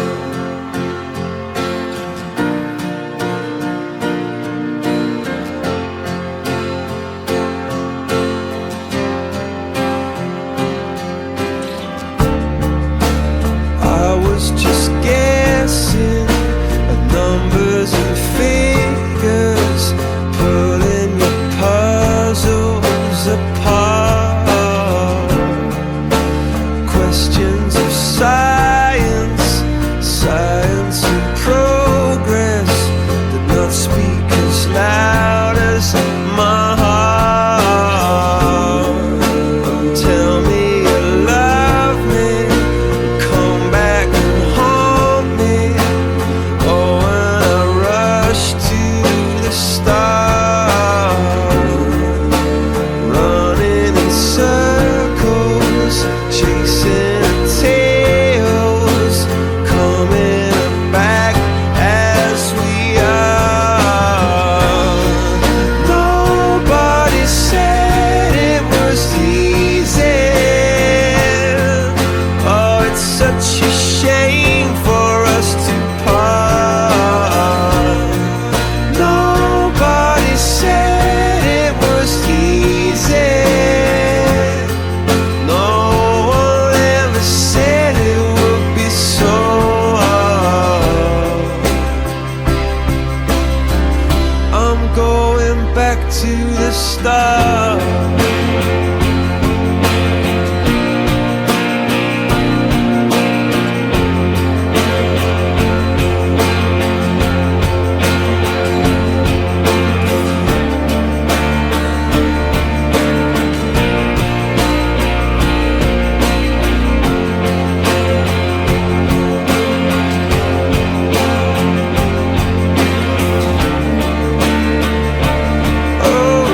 I: I was just guessing at numbers and figures, pulling your puzzles apart. Questions of science, science and progress did not speak as loud as my heart. Tell me you love me, come back and haunt me. Oh, when I rush to the start, running in circles, chasing tails, coming back as we are. Nobody said it was easy. Oh, it's such a shame for us to part. Nobody said it was easy. No one ever said it would be so hard. I'm going back to the start. Oh,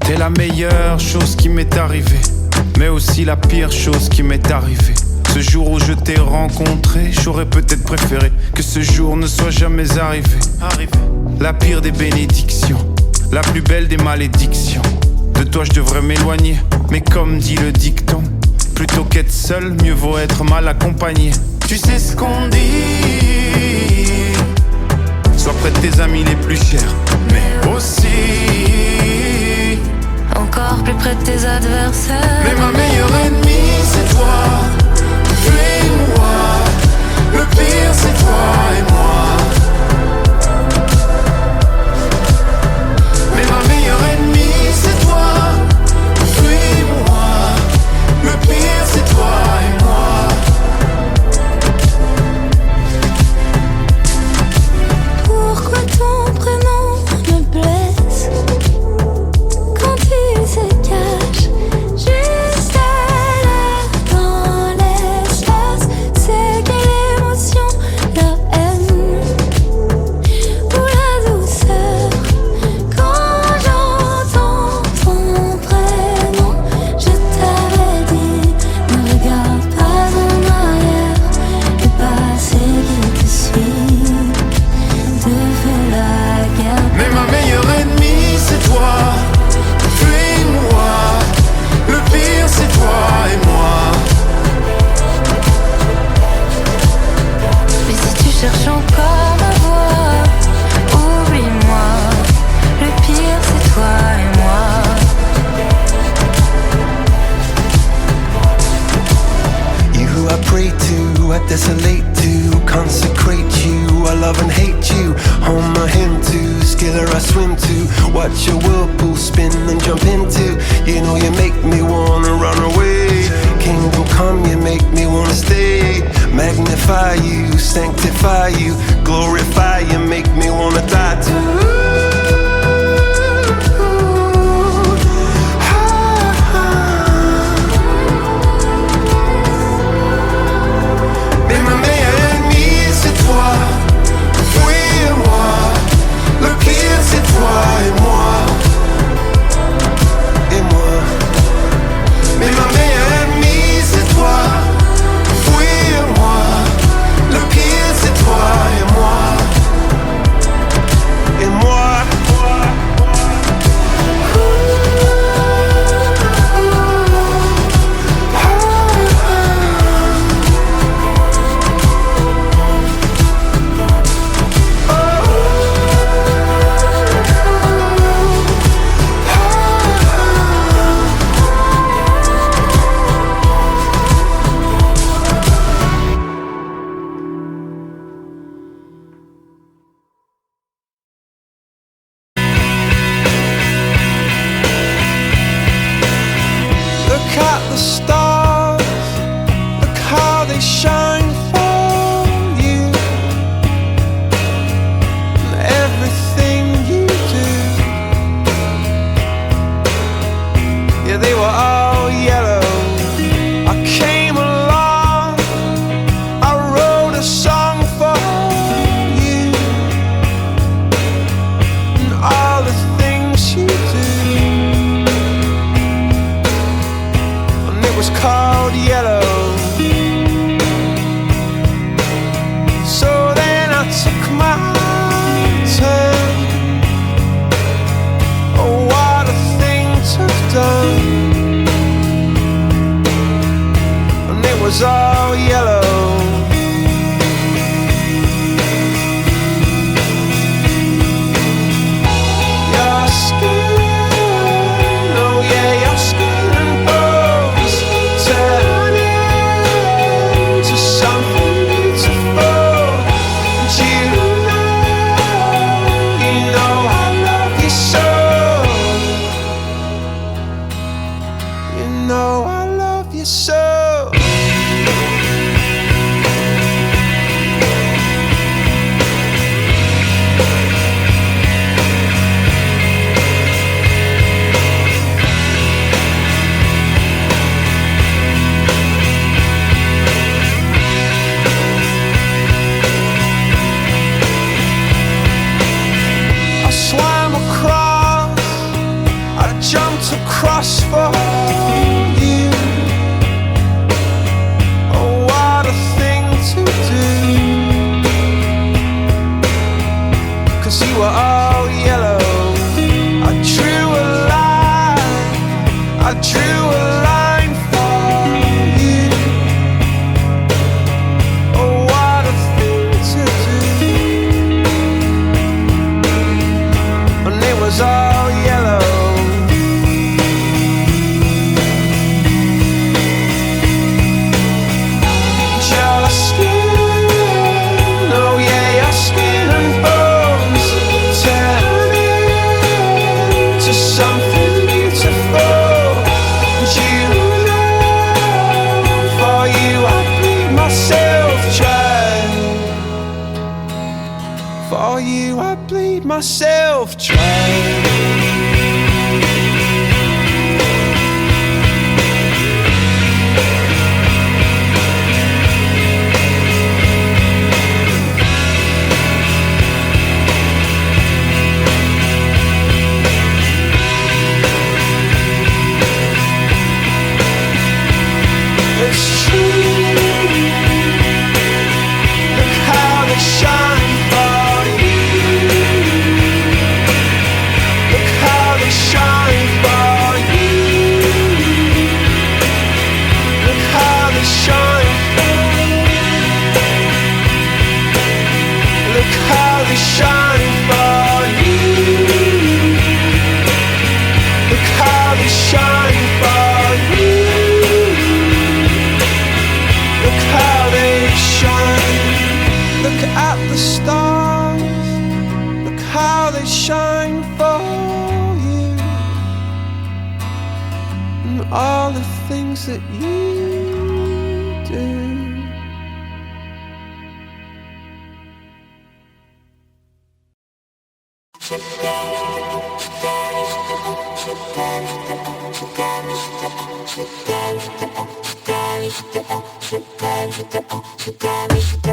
I: T'es la meilleure chose qui m'est arrivée, mais aussi la pire chose qui m'est arrivée. Ce jour où je t'ai rencontré, j'aurais peut-être préféré que ce jour ne soit jamais arrivé. La pire des bénédictions, la plus belle des malédictions. De toi je devrais m'éloigner, mais comme dit le dicton, plutôt qu'être seul, mieux vaut être mal accompagné. Tu sais ce qu'on dit, sois près de tes amis les plus chers, mais aussi
D: encore plus près de tes adversaires.
I: mais ma meilleure ennemie c'est toi, fuis-moi. Le pire c'est toi et moi. Mais ma meilleure ennemie c'est toi, fuis-moi. Le pire c'est toi et moi.
D: Pourquoi ton prénom me blesse quand il se cache juste là dans l'espace? C'est quelle émotion, la haine ou la douceur quand j'entends ton prénom? Je t'avais dit, ne regarde pas en arrière, le passé qui te suit te fait la guerre.
I: Mais ma meilleure ennemie c'est toi, fuis-moi. Le pire c'est toi et moi.
D: Mais si tu cherches encore ma voix, oublie-moi. Le pire c'est toi et moi.
J: You who I pray to, I desolate to, consecrate you, I love and hate you. Home my hymn to, skiller I swim to, watch your whirlpool spin and jump into. You know you make me wanna run away. Kingdom come, you make me wanna stay. Magnify you, sanctify you, glorify you, make me wanna die too. Mais ma meilleure ennemie c'est toi, fuis-moi. Le pire c'est toi et moi. Et moi. Mais ma meilleure ennemie c'est toi, fuis-moi. Le pire c'est toi et moi. Et moi. Look at the stars, look how they shine for you. And everything you do, yeah, they were all yellow. I came along, I wrote a song for you. And all the things you do, and it was called yellow. So then I took my turn. Oh, what a thing to have done. And it was all yellow. Your skin, oh yeah, your skin and bones turn into something beautiful. And you know I love you so. You know I love you so.
I: cross for you. Oh, what a thing to do. 'Cause you were all yellow. I drew a line, I drew a line for you. Oh, what a thing to do. And it was all yellow. Your skin, oh yeah, your skin and bones turning to something beautiful. And you know, for you I bleed myself dry. For you I bleed myself dry. It's true. Look how they shine for you. Look how they shine for you. Look how they shine for you. Look how they shine for you. Look how they shine for you. Look how they shine. Look at the stars. Look how they shine for you. And all the things that you do.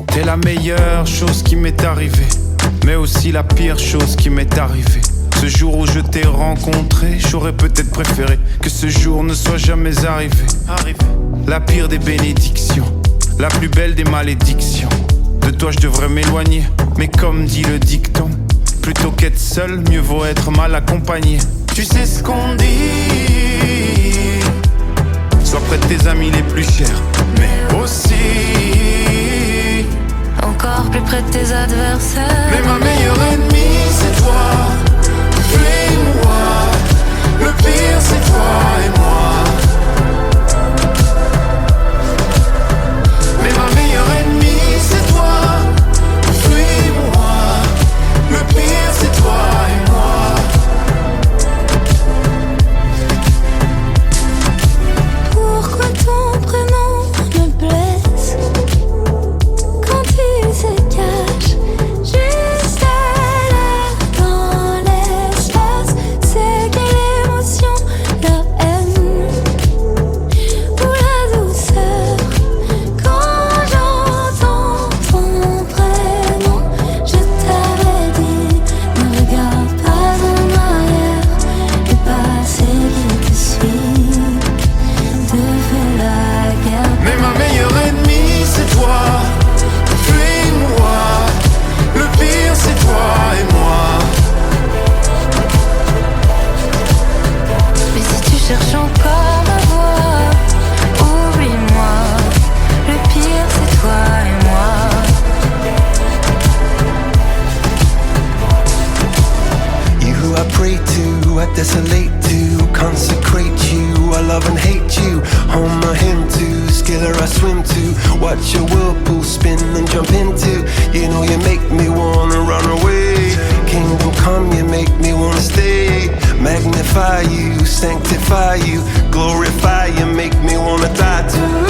K: T'es la meilleure chose qui m'est arrivée, mais aussi la pire chose qui m'est arrivée. Ce jour où je t'ai rencontré, j'aurais peut-être préféré que ce jour ne soit jamais arrivé. La pire des bénédictions, la plus belle des malédictions. De toi je devrais m'éloigner, mais comme dit le dicton, plutôt qu'être seul, mieux vaut être mal accompagné. Tu sais ce qu'on dit, sois près de tes amis les plus chers, mais aussi
D: encore plus près de tes adversaires.
K: mais ma meilleure ennemie c'est toi. Fuis-moi, le pire c'est toi et moi. Mais ma meilleure ennemie c'est toi. Fuis-moi, le pire c'est toi et moi.
D: Pourquoi ton prénom me blesse quand il se cache juste là dans l'espace? C'est quelle émotion, la haine ou la douceur? Quand j'entends ton prénom, je t'avais dit, ne regarde pas en arrière. Le passé qui te suit te fait la guerre.
K: Mais ma meilleure ennemie c'est toi. Fuis-moi, le pire c'est toi et moi.
D: Mais si tu cherches encore à voir, oublie-moi. Le pire c'est toi et moi.
I: You who I pray to, I desolate to, consecrate you, I love and hate you. Home my hymn to, skiller I swim to, watch your whirlpool spin and jump into. You know you make me wanna run away. Kingdom come, you make me wanna stay. Magnify you, sanctify you, glorify you, make me wanna die too.